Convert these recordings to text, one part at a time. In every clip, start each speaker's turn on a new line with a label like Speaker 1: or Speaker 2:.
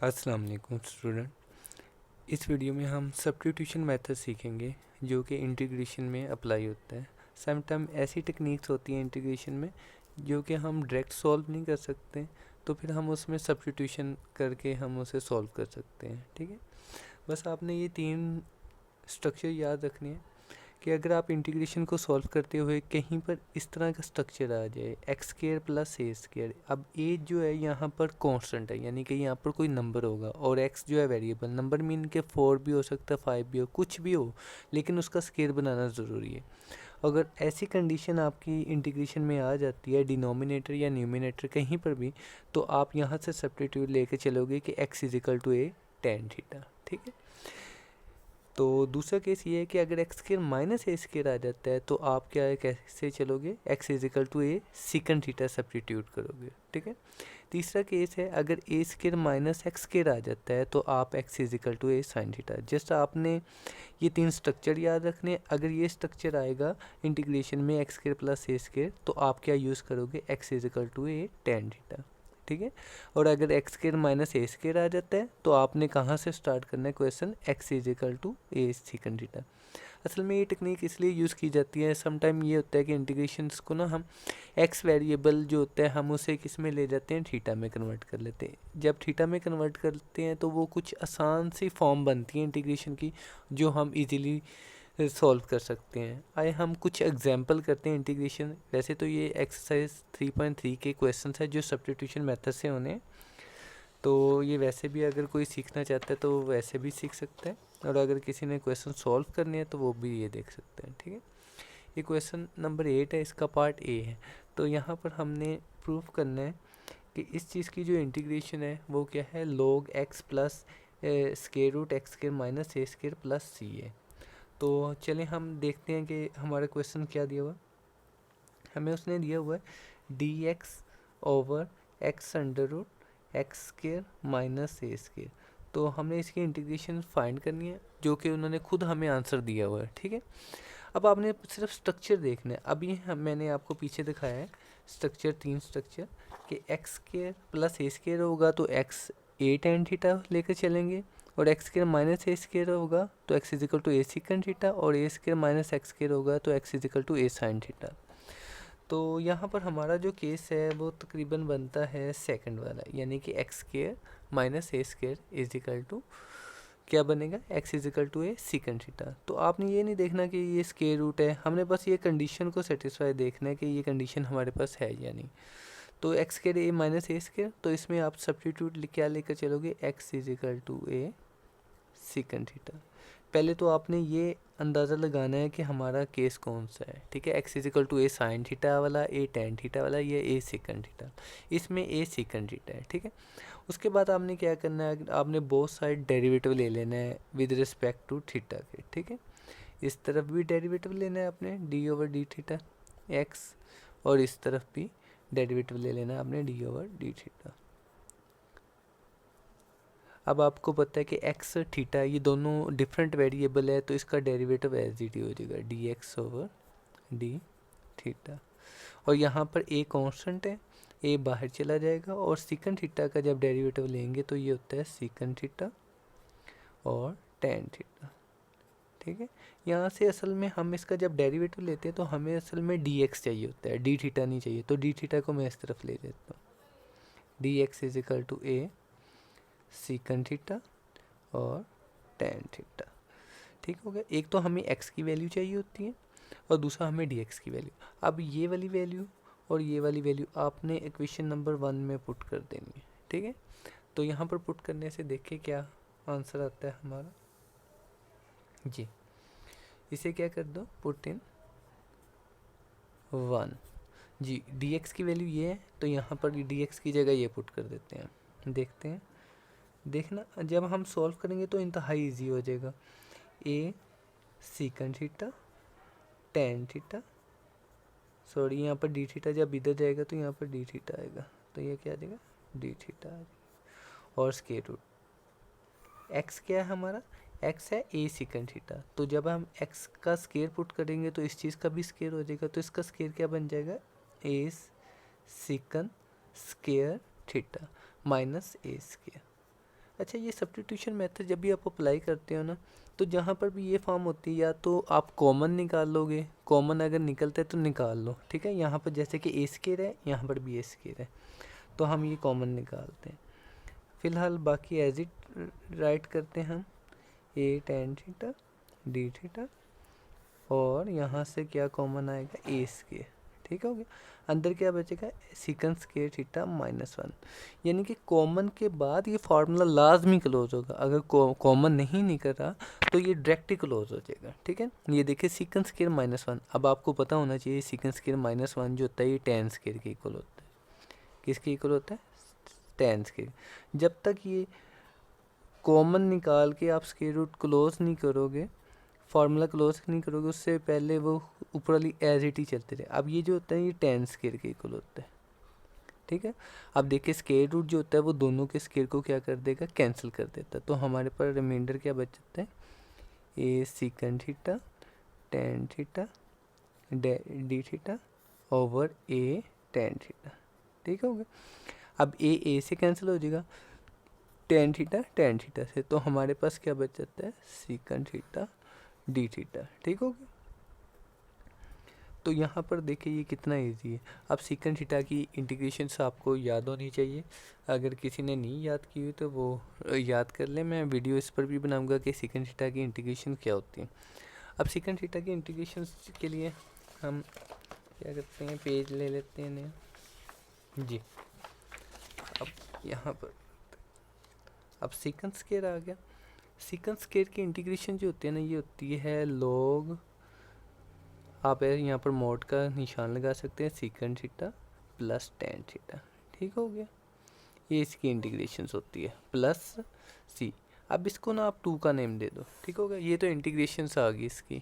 Speaker 1: अस्सलाम वालेकुम स्टूडेंट। इस वीडियो में हम सब्स्टिट्यूशन मेथड सीखेंगे जो कि इंटीग्रेशन में अप्लाई होता है। समटाइम ऐसी टेक्निक्स होती हैं इंटीग्रेशन में जो कि हम डायरेक्ट सॉल्व नहीं कर सकते, तो फिर हम उसमें सब्स्टिट्यूशन करके हम उसे सॉल्व कर सकते हैं। ठीक है, बस आपने ये 3 स्ट्रक्चर याद रखने हैं कि अगर आप इंटीग्रेशन को सॉल्व करते हुए कहीं पर इस तरह का स्ट्रक्चर आ जाए x square plus a square. अब ए जो है यहाँ पर कांस्टेंट है, यानी कि यहाँ पर कोई नंबर होगा, और एक्स जो है वेरिएबल। नंबर मीन के 4 भी हो सकता है, 5 भी हो, कुछ भी हो, लेकिन उसका स्केयर बनाना ज़रूरी है। अगर ऐसी कंडीशन आपकी इंटीग्रेशन में आ जाती है, डिनोमिनेटर या न्यूमिनेटर कहीं पर भी, तो आप यहाँ से सब्स्टिट्यूट लेके चलोगे कि x is equal to a tan theta. ठीक है, तो दूसरा केस ये है कि अगर x square minus a square आ जाता है तो आप क्या है, कैसे चलोगे, x is equal to a सीकन theta substitute करोगे। ठीक है, तीसरा केस है अगर a square minus x square आ जाता है तो आप x is equal to a sine theta. Just आपने ये 3 स्ट्रक्चर याद रखने। अगर ये स्ट्रक्चर आएगा इंटीग्रेशन में x square plus a square, तो आप क्या यूज़ करोगे, x is equal to a tan theta. ठीक है, और अगर x square minus a square आ जाता है तो आपने कहाँ से स्टार्ट करना है question, x is equal to a सीकन theta. असल में ये टेक्निक इसलिए यूज़ की जाती है, समटाइम ये होता है कि इंटीग्रेशंस को ना हम एक्स वेरिएबल जो होता है हम उसे किस में ले जाते हैं, थीटा में कन्वर्ट कर लेते हैं। जब थीटा में कन्वर्ट करते हैं तो वो कुछ आसान सी फॉर्म बनती है इंटीग्रेशन की जो हम इजीली सॉल्व कर सकते हैं। आए हम कुछ एग्जांपल करते हैं इंटीग्रेशन। वैसे तो ये एक्सरसाइज 3.3 के क्वेश्चंस है जो सब्स्टिट्यूशन मेथड से होने हैं, तो ये वैसे भी अगर कोई सीखना चाहता है तो वैसे भी सीख सकता है, और अगर किसी ने क्वेश्चन सॉल्व करने हैं तो वो भी ये देख सकते हैं। ठीक है, ये क्वेश्चन नंबर 8 है, इसका पार्ट ए है। तो यहाँ पर हमने प्रूफ करना है कि इस चीज़ की जो इंटीग्रेशन है वो क्या है, log x plus square root x square minus a square plus c है। तो चलिए हम देखते हैं कि हमारा क्वेश्चन क्या दिया हुआ। हमें उसने दिया हुआ है d x over x under root x square minus a square. तो हमने इसकी इंटीग्रेशन फाइंड करनी है जो कि उन्होंने खुद हमें आंसर दिया हुआ है। ठीक है, अब आपने सिर्फ स्ट्रक्चर देखना है। अभी मैंने आपको पीछे दिखाया है स्ट्रक्चर, 3 स्ट्रक्चर कि x square plus a square होगा तो एक्स ए टेन थीटा लेकर चलेंगे, और x square minus a square होगा तो x is equal to a sec theta, और a square minus x square होगा तो x is equal to a sine theta. तो यहाँ पर हमारा जो केस है वो तकरीबन बनता है सेकंड वाला, यानी कि x square minus a square is equal to क्या बनेगा, x is equal to a sec theta. तो आपने ये नहीं देखना कि ये स्केयर रूट है, हमने बस ये कंडीशन को सेटिस्फाई देखना है कि ये कंडीशन हमारे पास है या नहीं। तो x square a minus a square, तो इसमें आप सब्स्टिट्यूट क्या लेकर चलोगे, x is equal to a sec theta. पहले तो आपने ये अंदाज़ा लगाना है कि हमारा केस कौन सा है। ठीक है, x is equal to a sine theta वाला, ए टेन थीटा वाला, या ए सिकन थीटा। इसमें ए सिकन थीटा है। ठीक है, उसके बाद आपने क्या करना है, आपने बोथ साइड डेरिवेटिव ले लेना है विद रिस्पेक्ट टू थीटा के। ठीक है, इस तरफ भी डेरिवेटिव लेना है आपने D over d theta x, और इस तरफ भी डेरिवेटिव ले लेना है आपने डी ओवर डी थीटा। अब आपको पता है कि एक्स थीटा ये दोनों डिफरेंट वेरिएबल है, तो इसका डेरिवेटिव एज इट हो जाएगा D x over d theta. और यहाँ पर ए कांस्टेंट है, ए बाहर चला जाएगा, और सीकन थीटा का जब डेरिवेटिव लेंगे तो ये होता है सीकन थीटा और टेन थीटा। ठीक है, यहाँ से असल में हम इसका जब डेरिवेटिव लेते हैं तो हमें असल में डी एक्स चाहिए होता है, डी थीटा नहीं चाहिए। तो डी थीटा को मैं इस तरफ ले लेता हूँ, d x is equal to a सीकन theta और टेन थीटा। ठीक हो गया, एक तो हमें x की वैल्यू चाहिए होती है और दूसरा हमें dx की वैल्यू। अब ये वाली वैल्यू और ये वाली वैल्यू आपने इक्वेशन नंबर 1 में पुट कर देनी है। ठीक है, तो यहाँ पर पुट करने से देखिए क्या आंसर आता है हमारा जी। इसे क्या कर दो, पुट इन 1 जी। dx की वैल्यू ये है तो यहाँ पर dx की जगह ये पुट कर देते हैं। देखते हैं, देखना जब हम सॉल्व करेंगे तो इंतहाई ईजी हो जाएगा। ए सीकन थीटा टेन थीटा, सॉरी यहाँ पर डी थीटा जब इधर जाएगा तो यहाँ पर डी थीटा आएगा, तो ये क्या आ जाएगा, डी थीटा आ जाएगा। और स्केयर रूट एक्स क्या है हमारा, एक्स है ए सीकन थीटा, तो जब हम एक्स का स्केयर पुट करेंगे तो इस चीज़ का भी स्केयर हो जाएगा, तो इसका स्केयर क्या बन जाएगा, ए सीकन square theta minus a square. अच्छा, ये सब्स्टिट्यूशन मेथड जब भी आप अप्लाई करते हो ना, तो जहाँ पर भी ये फॉर्म होती है या तो आप कॉमन निकाल लोगे, कॉमन अगर निकलता है तो निकाल लो, ठीक है। यहाँ पर जैसे कि ए स्क्वायर है, यहाँ पर भी ए स्क्वायर है, तो हम ये कॉमन निकालते हैं। फिलहाल बाकी एज इट राइट करते हैं हम, ए tan थीटा डी थीटा, और यहाँ से क्या कॉमन आएगा, ए स्क्वायर, ठीक हो गया। अंदर क्या बचेगा, सीकन स्क्वायर थीटा -1, यानी कि कॉमन के बाद ये फार्मूला लाजमी क्लोज होगा। अगर कॉमन नहीं निकल रहा तो ये डायरेक्ट क्लोज हो जाएगा, ठीक है। ये देखिए सीकन स्क्वायर -1, अब आपको पता होना चाहिए सीकन स्क्वायर -1 जो होता है ये tan स्क्वायर के इक्वल होता है। किसके इक्वल होता है, tan स्क्वायर। जब तक ये कॉमन निकाल के आप स्क्वायर रूट क्लोज नहीं करोगे, फार्मूला क्लोज नहीं करोगे, उससे पहले वो ऊपर वाली एज इट ही चलते रहे। अब ये जो होता है ये tan स्क्वायर के इक्वल होता है, ठीक है। अब देखिए स्क्वायर रूट जो होता है वो दोनों के स्क्वायर को क्या कर देगा, कैंसिल कर देता है। तो हमारे पास रिमाइंडर क्या बच जाता है, a सीकन theta tan theta d theta over a tan theta, ठीक हो गया। अब ए से कैंसिल हो जाएगा tan थीटा से, तो हमारे पास क्या बच जाता है, सीकन थीटा डी थीटा, ठीक हो गया। तो यहाँ पर देखिए ये कितना इजी है। अब सीकन थीटा की इंटीग्रेशंस आपको याद होनी चाहिए। अगर किसी ने नहीं याद की हुई तो वो याद कर ले, मैं वीडियो इस पर भी बनाऊंगा कि सीकन थीटा की इंटीग्रेशन क्या होती है। अब सीकन थीटा की इंटीग्रेशन के लिए हम क्या करते हैं, पेज ले लेते हैं नया जी। अब यहाँ पर अब सीकन स्क्वायर आ गया। सीकन स्क्वायर की इंटीग्रेशन जो होती है ना, ये होती है लॉग, आप यहाँ पर मोड का निशान लगा सकते हैं, सीकन थीटा प्लस tan थीटा, ठीक हो गया। ये इसकी इंटीग्रेशंस होती है प्लस सी। अब इसको ना आप 2 का नेम दे दो, ठीक हो गया। ये तो इंटीग्रेशंस आ गई इसकी।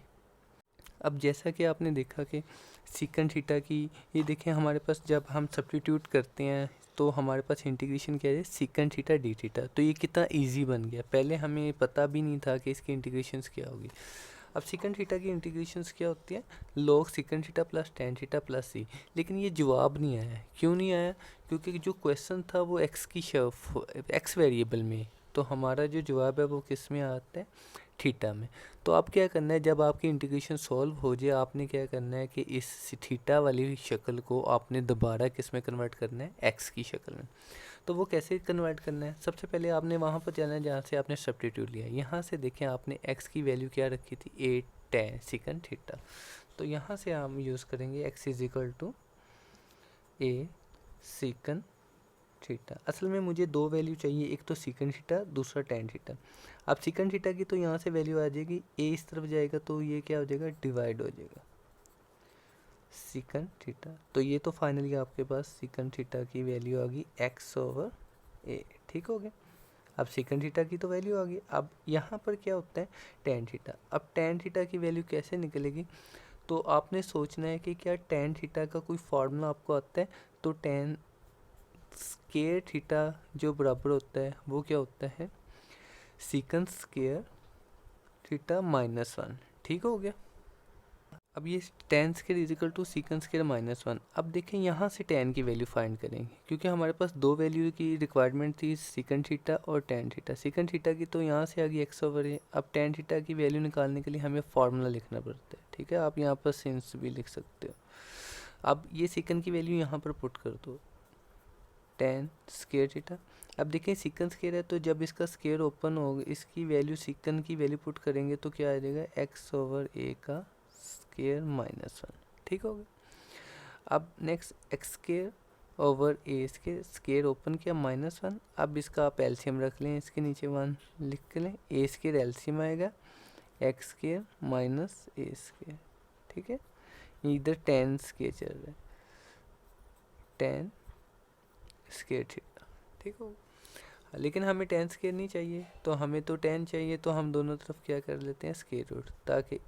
Speaker 1: अब जैसा कि आपने देखा कि सीकन थीटा की, ये देखें हमारे पास जब हम सब्स्टिट्यूट करते हैं तो हमारे पास इंटीग्रेशन क्या है, सीकन थीटा डी थीटा। तो ये कितना इजी बन गया, पहले हमें पता भी नहीं था कि इसकी इंटीग्रेशंस क्या होगी। अब सीकन थीटा की इंटीग्रेशंस क्या होती है, log sec theta plus tan theta plus c. लेकिन ये जवाब नहीं आया, क्यों नहीं आया, क्योंकि जो क्वेश्चन था वो एक्स वेरिएबल में, तो हमारा जो जवाब है वो किस में आता है, थीटा में। तो आप क्या करना है, जब आपकी इंटीग्रेशन सॉल्व हो जाए, आपने क्या करना है कि इस थीटा वाली शक्ल को आपने दोबारा किस में कन्वर्ट करना है, एक्स की शक्ल में। तो वो कैसे कन्वर्ट करना है, सबसे पहले आपने वहाँ पर जाना है जहाँ से आपने सब्स्टिट्यूट लिया। यहाँ से देखें आपने x की वैल्यू क्या रखी थी, ए tan सीकन थीटा। तो यहाँ से हम यूज़ करेंगे x is equal to a सीकन theta. असल में मुझे 2 वैल्यू चाहिए, एक तो सीकन थीटा, दूसरा tan थीटा। अब सीकन थीटा की तो यहाँ से वैल्यू आ जाएगी, a इस तरफ जाएगा तो ये क्या हो जाएगा, डिवाइड हो जाएगा सीकन थीटा। तो ये तो फाइनली आपके पास सीकन थीटा की वैल्यू आ गई x ओवर ए, ठीक हो गया। अब सीकन थीटा की तो वैल्यू आ गई। अब यहाँ पर क्या होता है, tan थीटा। अब tan थीटा की वैल्यू कैसे निकलेगी, तो आपने सोचना है कि क्या tan थीटा का कोई फार्मूला आपको आता है। तो tan स्क्वायर थीटा जो बराबर होता है वो क्या होता है, सीकन स्क्वायर थीटा -1, ठीक हो गया। अब ये tan square is equal to sec square -1। अब देखें यहाँ से tan की वैल्यू फाइंड करेंगे, क्योंकि हमारे पास 2 वैल्यू की रिक्वायरमेंट थी, सीकन थीटा और tan थीटा। सीकन थीटा की तो यहाँ से आ गई x ओवर ए। अब tan थीटा की वैल्यू निकालने के लिए हमें फार्मूला लिखना पड़ता है, ठीक है। आप यहाँ पर सिंस भी लिख सकते हो। अब ये सीकन की वैल्यू यहाँ पर पुट कर दो, tan स्क्वायर थीटा। अब देखें सीकन स्क्वायर है, तो जब इसका स्क्वायर ओपन होगा, इसकी वैल्यू सीकन की वैल्यू पुट करेंगे तो क्या आ जाएगा, x ओवर ए का स्क्वायर -1, ठीक हो गया। अब नेक्स्ट एक्स स्क्वायर ओवर ए स्क्वायर ओपन किया -1। अब इसका आप एलसीएम रख लें, इसके नीचे 1 लिख लें, ए स्क्वायर एलसीएम आएगा x square minus a square, ठीक है। इधर tan स्क्वायर चल रहा है, tan स्क्वायर थीटा, ठीक हो। लेकिन हमें tan स्क्वायर नहीं चाहिए, तो हमें तो tan चाहिए, तो हम दोनों तरफ क्या कर लेते हैं, स्क्वायर रूट, ताकि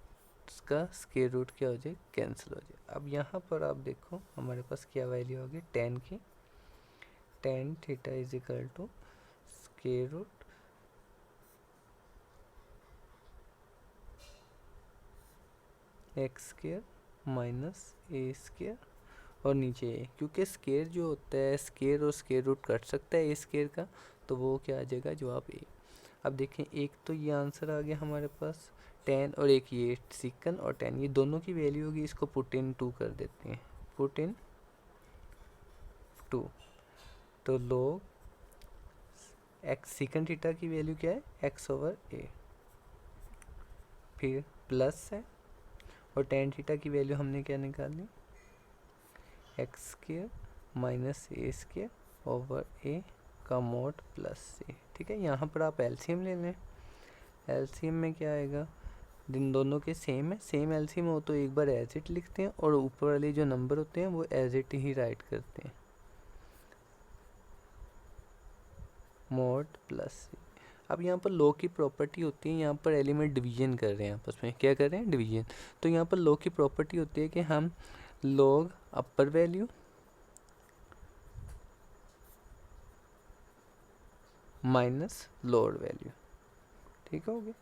Speaker 1: इसका स्क्वायर रूट क्या हो जाए, कैंसिल हो जाए। अब यहाँ पर आप देखो हमारे पास क्या वैल्यू होगी tan की, tan theta is equal to square root x square minus a square और नीचे ए, क्योंकि स्क्वायर जो होता है, स्क्वायर और स्क्वायर रूट कट सकता है ए स्क्वायर का, तो वो क्या आ जाएगा जवाब ए। अब देखें एक तो ये आंसर आ गया हमारे पास 10 और एक ये सीकन और 10 ये दोनों की वैल्यू होगी, इसको पुट इन 2 कर देते हैं, पुट इन 2। तो log एक्स सीकन थीटा की वैल्यू क्या है x/a, फिर प्लस है और टेन थीटा की वैल्यू हमने क्या निकाली x² minus a² over a का मोड प्लस c। ठीक है, यहाँ पर आप एलसीएम ले लें, एलसीएम में क्या आएगा, इन दोनों के सेम है, सेम एलसीएम हो तो एक बार एज इट लिखते हैं और ऊपर वाले जो नंबर होते हैं वो एज इट ही राइट करते हैं, मोड प्लस सी। अब यहाँ पर लॉग की प्रॉपर्टी होती है, यहाँ पर एलिमेंट डिवीजन कर रहे हैं आपस में, क्या कर रहे हैं डिवीजन। तो यहाँ पर लॉग की प्रॉपर्टी होती है कि हम लॉग अपर वैल्यू माइनस लोअर वैल्यू, ठीक है, हो गया।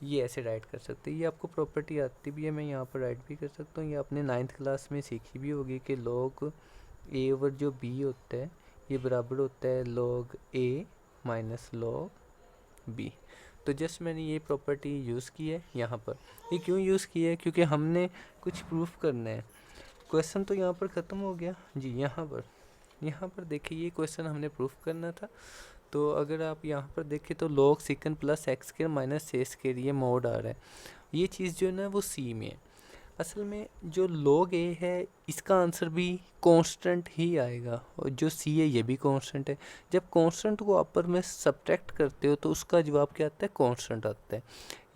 Speaker 1: ये ऐसे राइट कर सकते हैं, ये आपको प्रॉपर्टी आती भी है, मैं यहाँ पर राइट भी कर सकता हूँ। ये आपने 9th क्लास में सीखी भी होगी कि लॉग ए ओवर जो बी होता है ये बराबर होता है लॉग ए माइनस लॉग बी। तो जस्ट मैंने ये प्रॉपर्टी यूज़ की है यहाँ पर। ये क्यों यूज़ की है, क्योंकि हमने कुछ प्रूफ करना है। क्वेश्चन तो यहाँ पर ख़त्म हो गया जी। यहाँ पर देखिए ये क्वेश्चन हमने प्रूफ करना था। तो अगर आप यहाँ पर देखें तो log सीकन plus x² minus a² ये मोड आ रहा है। ये चीज़ जो है ना वो c में है। असल में जो log a है इसका आंसर भी कांस्टेंट ही आएगा और जो c है ये भी कांस्टेंट है। जब कांस्टेंट को अपर में सब्ट्रैक्ट करते हो तो उसका जवाब क्या आता है, कांस्टेंट आता है।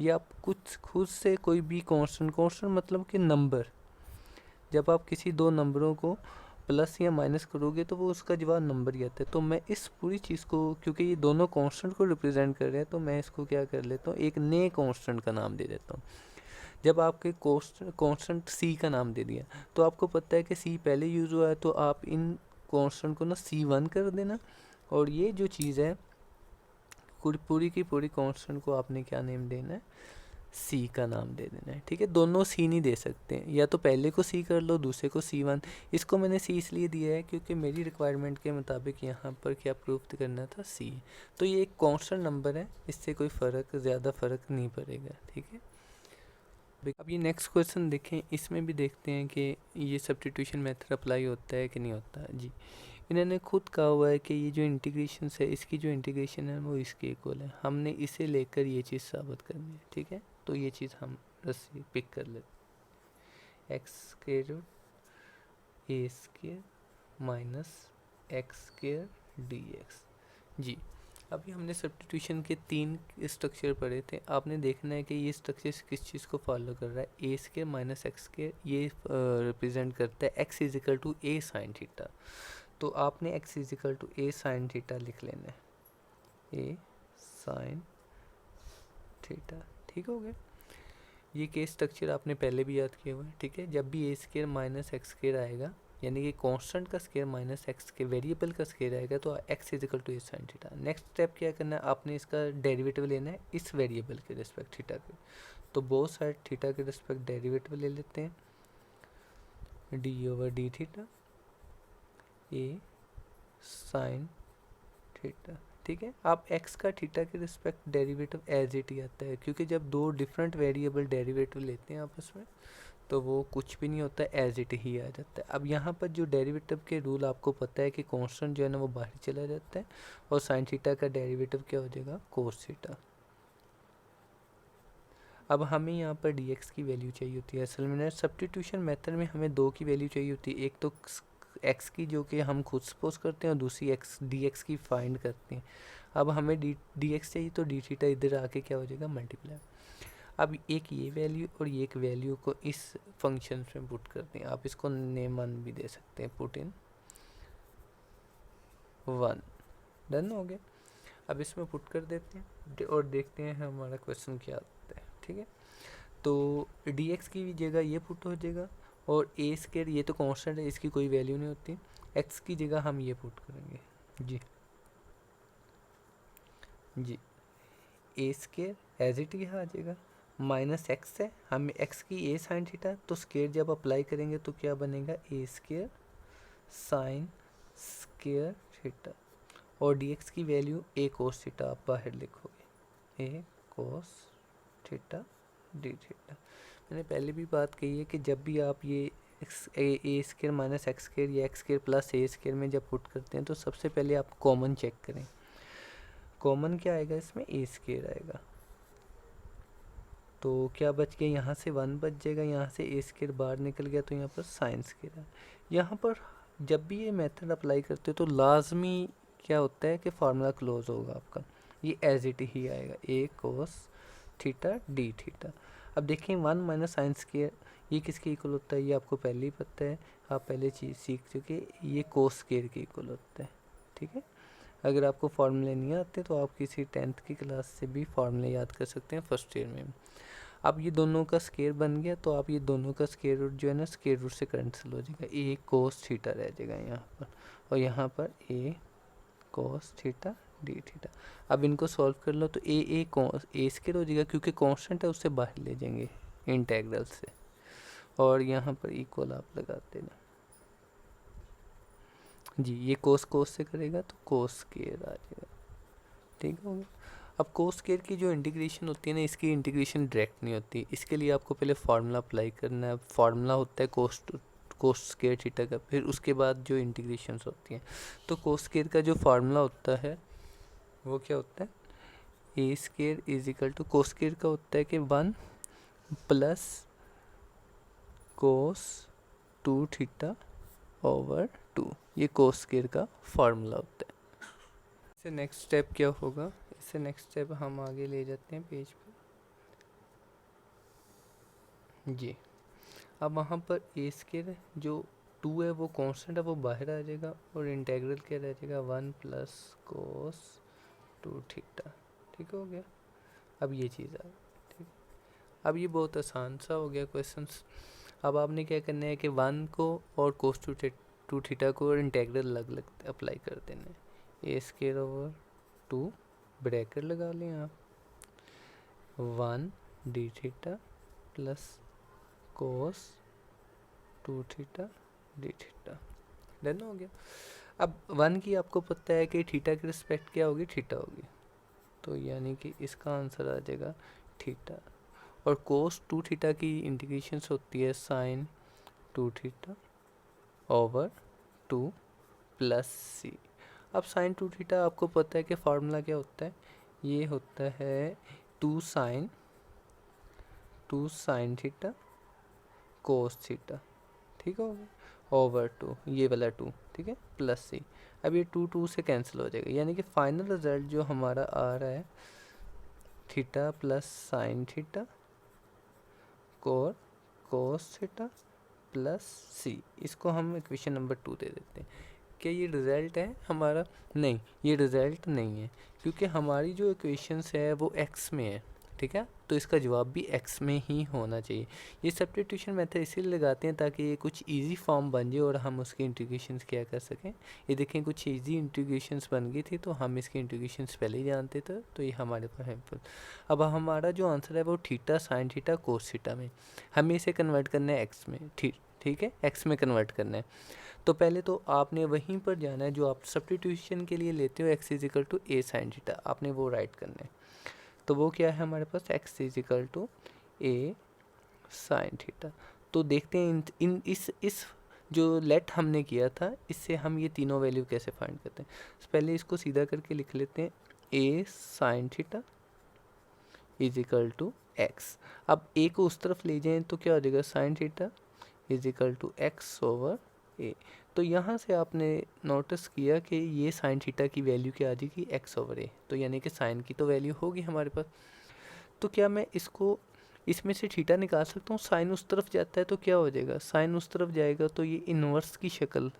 Speaker 1: ये आप कुछ खुद से कोई भी कांस्टेंट मतलब कि नंबर, जब आप किसी दो नंबरों को प्लस या माइनस करोगे तो वो उसका जवाब नंबर ही आता है। तो मैं इस पूरी चीज़ को, क्योंकि ये दोनों कांस्टेंट को रिप्रेजेंट कर रहे हैं, तो मैं इसको क्या कर लेता हूँ, एक नए कांस्टेंट का नाम दे देता हूँ। जब आपके कांस्टेंट सी का नाम दे दिया तो आपको पता है कि सी पहले यूज़ हुआ है, तो आप इन कांस्टेंट को ना C1 कर देना, और ये जो चीज़ है पूरी की पूरी कांस्टेंट को आपने क्या नेम देना है, सी का नाम दे देना है। ठीक है, दोनों सी नहीं दे सकते, या तो पहले को सी कर लो दूसरे को C1। इसको मैंने सी इसलिए दिया है क्योंकि मेरी रिक्वायरमेंट के मुताबिक यहाँ पर क्या प्रूफ करना था, सी। तो ये एक कांस्टेंट नंबर है, इससे कोई ज़्यादा फ़र्क नहीं पड़ेगा। ठीक है, अब ये नेक्स्ट क्वेश्चन देखें, इसमें भी देखते हैं कि ये सब्स्टिट्यूशन मेथड अप्लाई होता है कि नहीं होता जी। इन्होंने खुद कहा हुआ है कि ये जो इंटीग्रेशन है, इसकी जो इंटीग्रेशन है वो इसके इक्वल है। हमने इसे लेकर ये चीज़ साबित करनी है। ठीक है, तो ये चीज़ हम रस्सी पिक कर लेते, x² a² minus x² dx जी। अभी हमने सब्स्टिट्यूशन के 3 स्ट्रक्चर पढ़े थे। आपने देखना है कि ये स्ट्रक्चर किस चीज़ को फॉलो कर रहा है, a² माइनस x², ये रिप्रेजेंट करता है x is equal to a sine theta. तो आपने x is equal to a sine theta लिख लेना है, a साइन थीटा। ठीक हो गया, ये केस स्ट्रक्चर आपने पहले भी याद किया हुआ है। ठीक है, जब भी a² माइनस x² आएगा, यानी कि कांस्टेंट का स्क्वायर माइनस एक्स के वेरिएबल का स्क्वायर आएगा, तो x is equal to a sine theta. Next step क्या करना है, आपने इसका डेरिवेटिव लेना है इस वेरिएबल के रिस्पेक्ट थीटा के। तो बोथ साइड थीटा के रिस्पेक्ट डेरिवेटिव ले लेते हैं, d over d theta a sine theta. ठीक है, आप x का थीटा के रिस्पेक्ट डेरिवेटिव एज इट ही आता है, क्योंकि जब दो डिफरेंट वेरिएबल डेरिवेटिव लेते हैं आपस में तो वो कुछ भी नहीं होता, एज इट ही आ जाता है। अब यहाँ पर जो डेरिवेटिव के रूल आपको पता है कि कांस्टेंट जो है ना वो बाहर चला जाता है, और साइन थीटा का डेरिवेटिव क्या हो जाएगा, कोस थीटा। अब हमें यहाँ पर dx की वैल्यू चाहिए होती है। असल में सब्स्टिट्यूशन मेथड में हमें दो की वैल्यू चाहिए होती है, एक तो x की जो कि हम खुद सपोज करते हैं, और दूसरी dx की फाइंड करते हैं। अब हमें dx चाहिए तो d थीटा इधर आके क्या हो जाएगा, मल्टीप्लाई। अब एक ये वैल्यू और ये एक वैल्यू को इस फंक्शन में पुट करते हैं, आप इसको नेम 1 भी दे सकते हैं, पुट इन 1। डन हो गया। अब इसमें पुट कर देते हैं और देखते हैं हमारा क्वेश्चन क्या आता है। ठीक है, तो dx की जगह ये पुट हो जाएगा, और a² ये तो कांस्टेंट है, इसकी कोई वैल्यू नहीं होती, x की जगह हम ये पुट करेंगे जी जी। a² एज इट यहाँ आ जाएगा, माइनस एक्स है, हम x की a साइन थीटा, तो स्क्वायर जब अप्लाई करेंगे तो क्या बनेगा, a² साइन स्क्वायर थीटा और dx की वैल्यू a cos थीटा आप बाहर लिखोगे, a cos theta d theta. मैंने पहले भी बात कही है कि जब भी आप ये ए स्क्र माइनस एक्स स्क्र या एक्स स्क्र प्लस ए स्क्र में जब पुट करते हैं तो सबसे पहले आप कॉमन चेक करें। कॉमन क्या आएगा इसमें, ए स्क्र आएगा, तो क्या बच गया, यहाँ से 1 बच जाएगा, यहाँ से ए स्क्र बाहर निकल गया तो यहाँ पर साइन स्क्र है। यहाँ पर जब भी ये मेथड अप्लाई करते हो तो लाजमी क्या होता है कि फार्मूला क्लोज होगा आपका, ये एज इट ही आएगा, ए कोस थीटा डी थीटा। अब देखें 1 माइनस साइन स्क्र ये किसके इक्वल होता है, ये आपको पहले ही पता है, आप पहले चीज़ सीख चुके, ये कोस स्क्र के इक्वल होता है। ठीक है, अगर आपको फार्मूले नहीं आते तो आप किसी 10th की क्लास से भी फार्मूले याद कर सकते हैं फर्स्ट ईयर में। अब ये दोनों का स्क्वायर बन गया तो आप ये दोनों का स्क्वायर रूट जो है ना स्क्वायर रूट से कैंसिल हो जाएगा, ए कोस थीटा रह जाएगा यहाँ पर, और यहाँ पर ए कोस थीटा डी थीटा। अब इनको सॉल्व कर लो तो ए स्क्वायर हो जाएगा, क्योंकि कांस्टेंट है उससे बाहर ले जाएंगे इंटेग्रल से, और यहाँ पर इक्वल आप लगाते ना जी, ये कोस से करेगा तो कोस स्क्वायर आ जाएगा। ठीक हो गया। अब कोस स्क्वायर की जो इंटीग्रेशन होती है ना, इसकी इंटीग्रेशन डायरेक्ट नहीं होती, इसके लिए आपको पहले फार्मूला अप्लाई करना है। फार्मूला होता है कोस स्क्वायर थीटा का, फिर उसके बाद जो इंटीग्रेशंस होती हैं। तो कोस स्क्वायर का जो फार्मूला होता है वो क्या होता है, a square is equal to cos square का होता है कि 1 प्लस कोस 2 थीटा ओवर 2, ये कोस स्क्वायर का फार्मूला होता है। इससे नेक्स्ट स्टेप क्या होगा, इससे नेक्स्ट स्टेप हम आगे ले जाते हैं पेज पे जी। अब वहाँ पर ए स्क्वायर जो 2 है वो कांस्टेंट है, वो बाहर आ जाएगा, और इंटेग्रल क्या रह जाएगा 1 प्लस कोस 2 थीटा। ठीक हो गया, अब ये चीज़ आ गई। ठीक, अब ये बहुत आसान सा हो गया क्वेश्चन। अब आपने क्या करना है कि 1 को और कोस 2 थीटा को और इंटेग्रल अलग अलग अप्लाई कर देना है। ए स्क्वायर ओवर 2 ब्रैकेट लगा लें आप, 1 D theta plus cos 2 theta d theta, done हो गया। अब 1 की आपको पता है कि थीटा की रिस्पेक्ट क्या होगी, थीटा होगी, तो यानी कि इसका आंसर आ जाएगा थीटा। और कोस 2 थीटा की इंटीग्रेशंस होती है sign 2 theta over 2 plus c. अब साइन 2 थीटा आपको पता है कि फार्मूला क्या होता है, ये होता है 2 साइन थीटा कोस थीटा। ठीक हो गया, ओवर 2 ये वाला 2, ठीक है, प्लस सी। अब ये 2 से कैंसिल हो जाएगा, यानी कि फाइनल रिजल्ट जो हमारा आ रहा है थीटा प्लस साइन थीटा और कोस थीटा प्लस सी। इसको हम इक्वेशन नंबर 2 दे देते हैं। क्या ये रिज़ल्ट है हमारा, नहीं ये रिज़ल्ट नहीं है, क्योंकि हमारी जो इक्वेशंस है वो एक्स में है। ठीक है, तो इसका जवाब भी एक्स में ही होना चाहिए। ये सब्स्टिट्यूशन मेथड इसीलिए लगाते हैं ताकि ये कुछ इजी फॉर्म बन जाए और हम उसके इंटीग्रेशंस क्या कर सकें। ये देखें कुछ इजी इंटीग्रेशंस बन गई थी तो हम इसके इंटीग्रेशंस पहले ही जानते थे, तो ये हमारे पर हेल्पफुल। अब हमारा जो आंसर है वो theta sine theta cos theta में, हमें इसे कन्वर्ट करना है एक्स में। ठीक है, एक्स में कन्वर्ट करना है। तो पहले तो आपने वहीं पर जाना है जो आप सब्स्टिट्यूशन के लिए लेते हो, x is equal to a sine theta, आपने वो राइट करना है। तो वो क्या है हमारे पास, x is equal to a sine theta. तो देखते हैं इस जो लेट हमने किया था इससे हम ये तीनों वैल्यू कैसे फाइंड करते हैं। पहले इसको सीधा करके लिख लेते हैं, a sine theta is equal to x. अब ए को उस तरफ ले जाएं तो क्या हो जाएगा, sine theta is equal to x over a. तो यहाँ से आपने नोटिस किया कि ये साइन थीटा की वैल्यू क्या आ जाएगी, एक्स ओवर ए, तो यानी कि साइन की तो वैल्यू होगी हमारे पास। तो क्या मैं इसको इसमें से थीटा निकाल सकता हूँ, साइन उस तरफ जाता है तो क्या हो जाएगा, साइन उस तरफ जाएगा तो ये इन्वर्स की शक्ल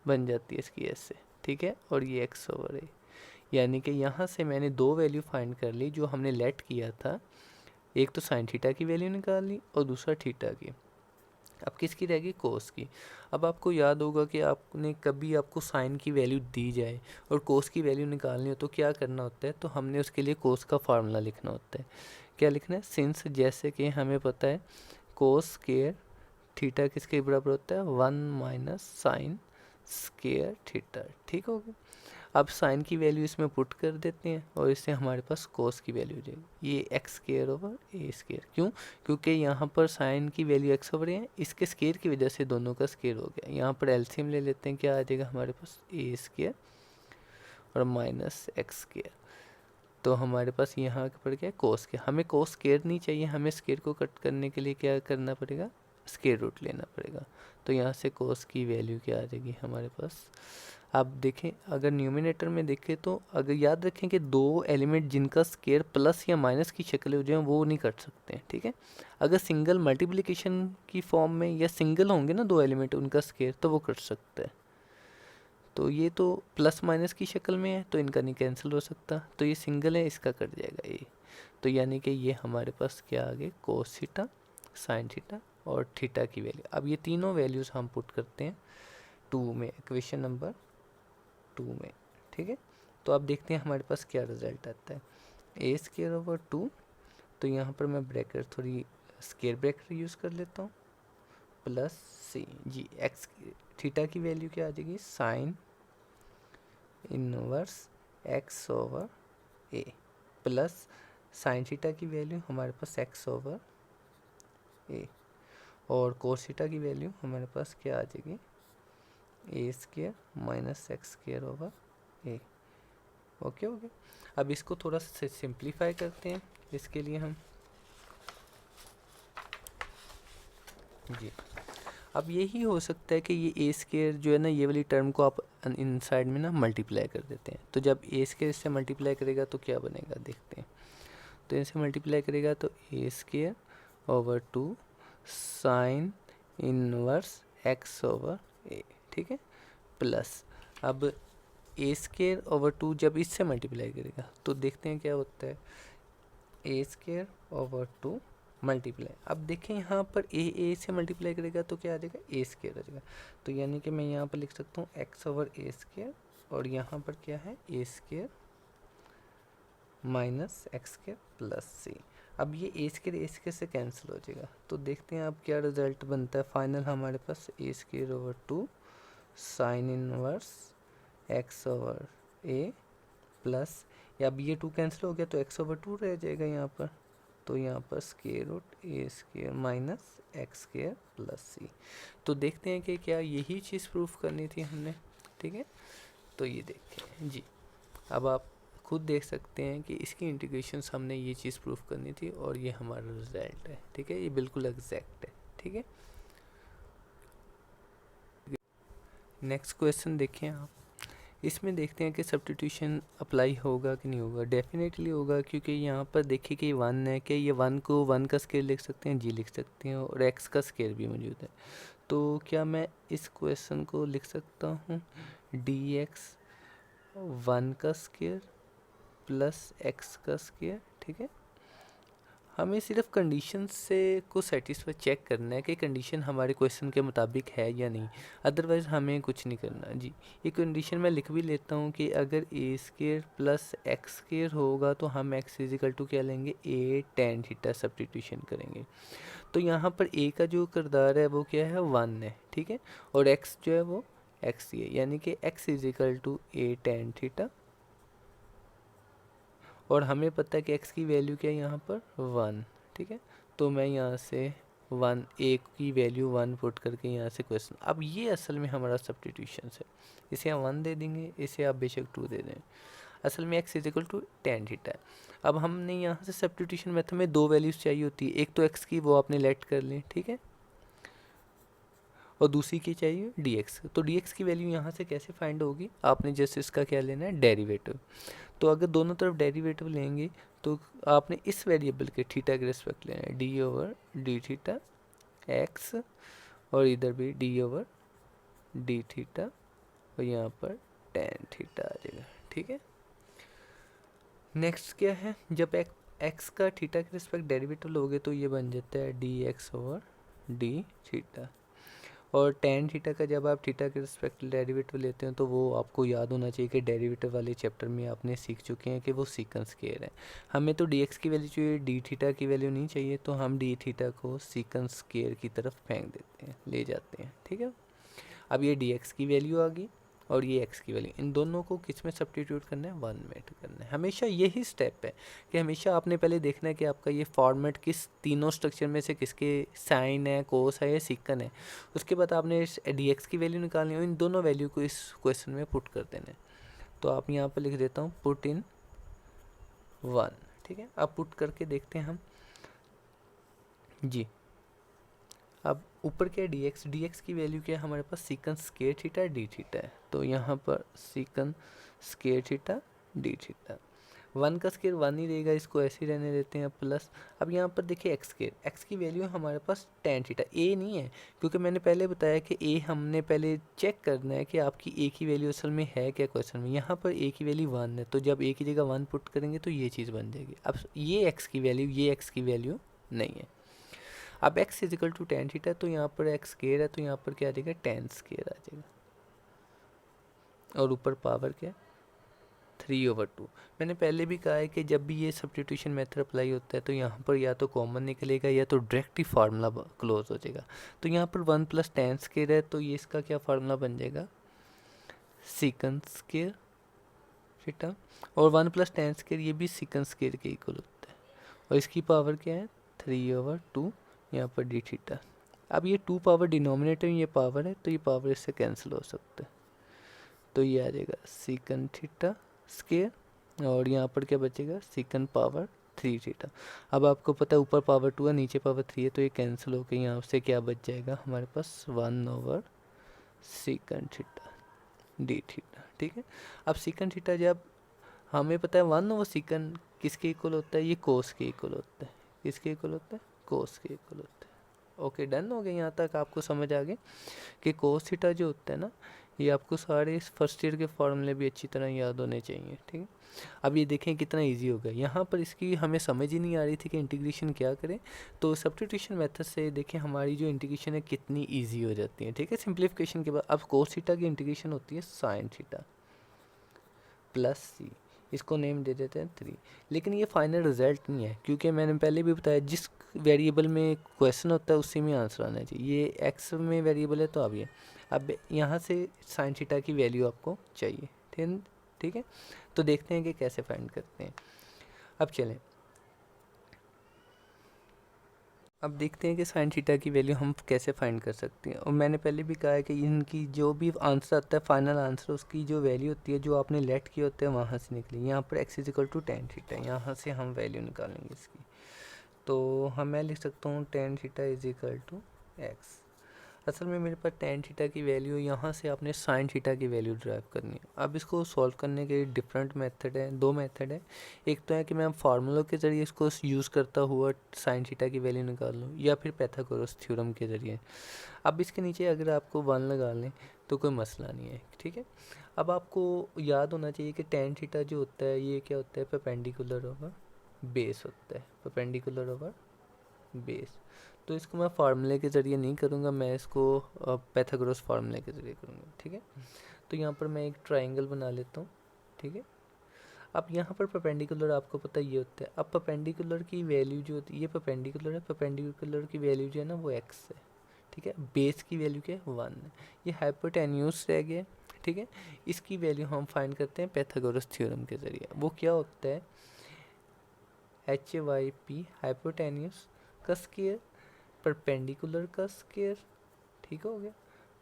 Speaker 1: बन जाती है इसकी ऐसे। ठीक है, और ये एक्स ओवर ए, यानी कि यहाँ से मैंने दो वैल्यू फाइंड कर ली जो हमने लेट किया था। एक तो साइन थीटा की वैल्यू निकाल ली और दूसरा थीटा की। अब किसकी रहेगी, कोस की। अब आपको याद होगा कि आपने कभी आपको साइन की वैल्यू दी जाए और कोस की वैल्यू निकालनी हो तो क्या करना होता है, तो हमने उसके लिए कोस का फार्मूला लिखना होता है। क्या लिखना है, सिंस जैसे कि हमें पता है कोस स्क्वायर थीटा किसके बराबर होता है, 1 माइनस साइन स्क्वायर थीटा। ठीक हो गया। अब साइन की वैल्यू इसमें पुट कर देते हैं और इससे हमारे पास कोस की वैल्यू हो जाएगी, ये एक्स स्केयर ओवर ए स्केयर। क्यों? क्योंकि यहाँ पर साइन की वैल्यू एक्स ओवर ए है, इसके स्केयर की वजह से दोनों का स्केयर हो गया। यहाँ पर एलसीएम ले लेते हैं, क्या आ जाएगा हमारे पास, ए स्केयर और माइनस एक्स स्केयर। तो हमारे पास यहाँ पड़ गया कोस स्केयर। हमें कोस स्केयर नहीं चाहिए, हमें स्केयर को कट करने के लिए क्या करना पड़ेगा, स्केयर रूट लेना पड़ेगा। तो यहाँ से कोस की वैल्यू क्या आ जाएगी हमारे पास। आप देखें, अगर न्यूमिनेटर में देखें तो अगर याद रखें कि दो एलिमेंट जिनका स्केयर प्लस या माइनस की शक्ल हो जाए वो नहीं कट सकते हैं, ठीक है। अगर सिंगल मल्टीप्लिकेशन की फॉर्म में या सिंगल होंगे ना दो एलिमेंट उनका स्केयर, तो वो कट सकता है। तो ये तो प्लस माइनस की शक्ल में है तो इनका नहीं कैंसिल हो सकता, तो ये सिंगल है, इसका कट जाएगा ये। तो यानी कि ये हमारे पास क्या आ गए, कोस थीटा, साइन थीटा और थीटा की वैल्यू। अब ये तीनों वैल्यूज़ हम पुट करते हैं 2 में, इक्वेशन नंबर 2 में, ठीक है। तो अब देखते हैं हमारे पास क्या रिजल्ट आता है, ए स्केयर ओवर 2। तो यहाँ पर मैं ब्रैकेट थोड़ी स्केयर ब्रैकेट यूज़ कर लेता हूँ, प्लस सी जी एक्स थीटा की वैल्यू क्या आ जाएगी, sign inverse x over a, plus sign theta की वैल्यू हमारे पास एक्स ओवर ए, और कोस थीटा की वैल्यू हमारे पास क्या आ जाएगी, a square minus x square over a. Okay okay. अब इसको थोड़ा सा सिंप्लीफाई करते हैं, इसके लिए हम जी, अब यही हो सकता है कि ये ए स्केयर जो है ना, ये वाली टर्म को आप इन साइड में ना मल्टीप्लाई कर देते हैं। तो जब ए स्केयर इससे मल्टीप्लाई करेगा तो क्या बनेगा, देखते हैं। तो इनसे मल्टीप्लाई करेगा तो a square over 2 sine inverse x over a, ठीक है, प्लस अब ए स्केयर ओवर 2 जब इससे मल्टीप्लाई करेगा तो देखते हैं क्या होता है, ए स्केयर ओवर 2 मल्टीप्लाई। अब देखें यहाँ पर ए से मल्टीप्लाई करेगा तो क्या आ जाएगा, ए स्केयर आ जाएगा। तो यानी कि मैं यहाँ पर लिख सकता हूँ एक्स ओवर ए स्केयर, और यहाँ पर क्या है, a square minus x square plus c. अब ये ए स्केयर से कैंसिल हो जाएगा। तो देखते हैं अब क्या रिजल्ट बनता है फाइनल हमारे पास, a square over 2 sine inverse x over a plus, या अब ये 2 कैंसिल हो गया तो एक्स ओवर 2 रह जाएगा यहाँ पर। तो यहाँ पर square root a square minus x square plus c. तो देखते हैं कि क्या यही चीज़ प्रूफ करनी थी हमने, ठीक है। तो ये देखें जी, अब आप खुद देख सकते हैं कि इसकी इंटीग्रेशन हमने ये चीज़ प्रूफ करनी थी और ये हमारा रिजल्ट है, ठीक है, ये बिल्कुल एग्जैक्ट है, ठीक है। नेक्स्ट क्वेश्चन देखें आप, इसमें देखते हैं कि सब्स्टिट्यूशन अप्लाई होगा कि नहीं होगा। डेफिनेटली होगा, क्योंकि यहाँ पर देखिए कि 1 है, कि ये 1 को 1 का स्केयर लिख सकते हैं, जी लिख सकते हैं, और x का स्केयर भी मौजूद है। तो क्या मैं इस क्वेश्चन को लिख सकता हूँ dx 1 का स्केयर प्लस x का स्केयर, ठीक है। हमें सिर्फ कंडीशन से को सेटिस्फाई चेक करना है कि कंडीशन हमारे क्वेश्चन के मुताबिक है या नहीं, अदरवाइज़ हमें कुछ नहीं करना जी। ये कंडीशन मैं लिख भी लेता हूँ कि अगर a square plus x square होगा तो हम एक्स इजिकल टू क्या लेंगे, ए टेन थीटा सब्स्टिट्यूशन करेंगे। तो यहाँ पर ए का जो किरदार है वो क्या है, 1 है, ठीक है, और एक्स जो है वो एक्स ही है, यानी कि x is equal to a tan theta, और हमें पता है कि x की वैल्यू क्या है यहाँ पर 1, ठीक है। तो मैं यहाँ से 1 a की वैल्यू 1 पुट करके यहाँ से क्वेश्चन, अब ये असल में हमारा सब्स्टिट्यूशन है। इसे हम 1 दे देंगे, इसे आप बेशक 2 दे दें, असल में x is equal to tan theta है। अब हमने यहाँ से सब्स्टिट्यूशन मेथड में 2 वैल्यूज़ चाहिए होती है, एक तो x की वो आपने लेट कर लें, ठीक है, और दूसरी की चाहिए dx। तो dx की वैल्यू यहाँ से कैसे फाइंड होगी, आपने जस्ट इसका क्या लेना है, डेरिवेटिव। तो अगर दोनों तरफ डेरिवेटिव लेंगे तो आपने इस वेरिएबल के थीटा के रिस्पेक्ट लेना है, D over d theta x, और इधर भी डी ओवर डी थीटा, और यहाँ पर टेन थीटा आ जाएगा, ठीक है। नेक्स्ट क्या है, जब एक्स का थीटा के रिस्पेक्ट डेरिवेटिव लोगे तो ये बन जाता है d x over d theta, और टेन थीटा का जब आप थीटा के रिस्पेक्ट डेरिवेटिव लेते हैं तो वो आपको याद होना चाहिए कि डेरिवेटिव वाले चैप्टर में आपने सीख चुके हैं कि वो सीकेंस स्केयर है। हमें तो डी एक्स की वैल्यू चाहिए, डी थीटा की वैल्यू नहीं चाहिए, तो हम डी थीटा को सीकेंस स्केयर की तरफ फेंक देते हैं, ले जाते हैं, ठीक है। अब ये डी एक्स की वैल्यू आ गई और ये x की वैल्यू, इन दोनों को किस में सब्स्टिट्यूट करना है, 1 में करना है। हमेशा यही स्टेप है कि हमेशा आपने पहले देखना है कि आपका ये फॉर्मेट किस तीनों स्ट्रक्चर में से किसके साइन है, कोस है या सीकन है। उसके बाद आपने डी एक्स की वैल्यू निकालनी है, इन दोनों वैल्यू को इस क्वेश्चन में पुट कर देना है। तो आप यहाँ पर लिख देता हूँ पुट इन 1, ठीक है। अब पुट करके देखते हैं हम जी। अब ऊपर क्या है, डी एक्स की वैल्यू क्या है हमारे पास, सीकन स्क्वायर थीटा डी थीटा है। तो यहाँ पर सीकन स्क्वायर थीटा डी थीटा, 1 का स्क्वायर 1 ही रहेगा, इसको ऐसे ही रहने देते हैं प्लस। अब यहाँ पर देखिए एक्स स्क्वायर, एक्स की वैल्यू हमारे पास टेन थीटा, ए नहीं है क्योंकि मैंने पहले बताया कि ए हमने पहले चेक करना है कि आपकी ए की वैल्यू असल में है क्या क्वेश्चन में। यहाँ पर ए की वैल्यू 1 है, तो जब ए की जगह 1 पुट करेंगे तो ये चीज़ बन जाएगी। अब ये एक्स की वैल्यू, ये एक्स की वैल्यू नहीं है। अब x is equal to tan theta, तो यहाँ पर एक्स स्क्वायर है तो यहाँ पर क्या आ जाएगा, टेन स्क्वायर आ जाएगा, और ऊपर पावर क्या है 3/2। मैंने पहले भी कहा है कि जब भी ये सब्स्टिट्यूशन मेथड अप्लाई होता है तो यहाँ पर या तो कॉमन निकलेगा या तो डायरेक्ट ही फार्मूला क्लोज हो जाएगा। तो यहाँ पर 1 + टेन स्क्वायर है, तो ये इसका क्या फार्मूला बन जाएगा, सीकन स्क्वायर थीटा, और 1 + टेन स्क्वायर ये भी सीकन स्क्वायर के इक्वल होता है, और इसकी पावर क्या है 3/2 यहाँ पर डी थीटा। अब ये 2 पावर डिनोमिनेटर में ये पावर है, तो ये पावर इससे कैंसिल हो सकता है, तो ये आ जाएगा सीकन थीटा स्क्वायर, और यहाँ पर क्या बचेगा, सीकन पावर 3 थीटा। अब आपको पता है ऊपर पावर 2 है नीचे पावर 3 है, तो ये कैंसिल होकर यहाँ से क्या बच जाएगा हमारे पास 1/सीकन थीटा डी थीटा, ठीक है। अब सीकन थीटा जब हमें पता है 1/सीकन किसके इक्वल होता है, ये कोस के इक्वल होता है, किसके इक्वल होता है, कोस के इक्वल होता है। ओके, डन हो गया, यहाँ तक आपको समझ आ गया कि कोस थीटा जो होता है ना, ये आपको सारे फर्स्ट ईयर के फॉर्मूले भी अच्छी तरह याद होने चाहिए, ठीक है। अब ये देखें कितना इजी हो गया, यहाँ पर इसकी हमें समझ ही नहीं आ रही थी कि इंटीग्रेशन क्या करें, तो सब्स्टिट्यूशन मेथड से देखें हमारी जो इंटीग्रेशन है कितनी ईजी हो जाती है, ठीक है। सिंप्लीफिकेशन के बाद अब कोस थीटा की इंटीग्रेशन होती है साइन थीटा प्लस सी, इसको नेम दे देते हैं 3। लेकिन ये फाइनल रिजल्ट नहीं है, क्योंकि मैंने पहले भी बताया जिस वेरिएबल में क्वेश्चन होता है उसी में आंसर आना चाहिए। ये एक्स में वेरिएबल है तो अब ये, अब यहाँ से साइन थीटा की वैल्यू आपको चाहिए, ठीक है। तो देखते हैं कि कैसे फाइंड करते हैं। अब चलें, अब देखते हैं कि साइन थीटा की वैल्यू हम कैसे फाइंड कर सकते हैं। और मैंने पहले भी कहा है कि इनकी जो भी आंसर आता है फाइनल आंसर, उसकी जो वैल्यू होती है जो आपने लेट किए होते हैं वहाँ से निकली। यहाँ पर x is equal to tan theta, यहाँ से हम वैल्यू निकालेंगे इसकी। तो हम मैं लिख सकता हूँ tan theta is equal to x. असल में मेरे पास टेन थीटा की वैल्यू, यहाँ से आपने साइन थीटा की वैल्यू ड्राइव करनी है। अब इसको सॉल्व करने के डिफरेंट मेथड है, दो मेथड है। एक तो है कि मैं फार्मूलों के ज़रिए इसको यूज़ करता हुआ साइन थीटा की वैल्यू निकाल लूँ, या फिर पाइथागोरस थ्योरम के ज़रिए। अब इसके नीचे अगर आपको 1 लगा लें तो कोई मसला नहीं है, ठीक है। अब आपको याद होना चाहिए कि टेन थीटा जो होता है ये क्या होता है, परपेंडिकुलर ओवर बेस होता है, परपेंडिकुलर ओवर बेस। तो इसको मैं फार्मूले के ज़रिए नहीं करूँगा, मैं इसको पाइथागोरस फार्मूले के ज़रिए करूँगा, ठीक है। तो यहाँ पर मैं एक ट्रायंगल बना लेता हूँ, ठीक है। अब यहाँ पर परपेंडिकुलर आपको पता ये होता है। अब परपेंडिकुलर की वैल्यू जो होती है, ये परपेंडिकुलर है, परपेंडिकुलर की वैल्यू जो है ना वो एक्स है, ठीक है। बेस की वैल्यू क्या है 1 है, ये हाइपोटेन्यूस रह गया, ठीक है। इसकी वैल्यू हम फाइंड करते हैं पाइथागोरस थ्योरम के ज़रिए। वो क्या होता है, HYP हाइपोटेन्यूस का स्क्वायर, परपेंडिकुलर का स्क्वायर, ठीक हो गया,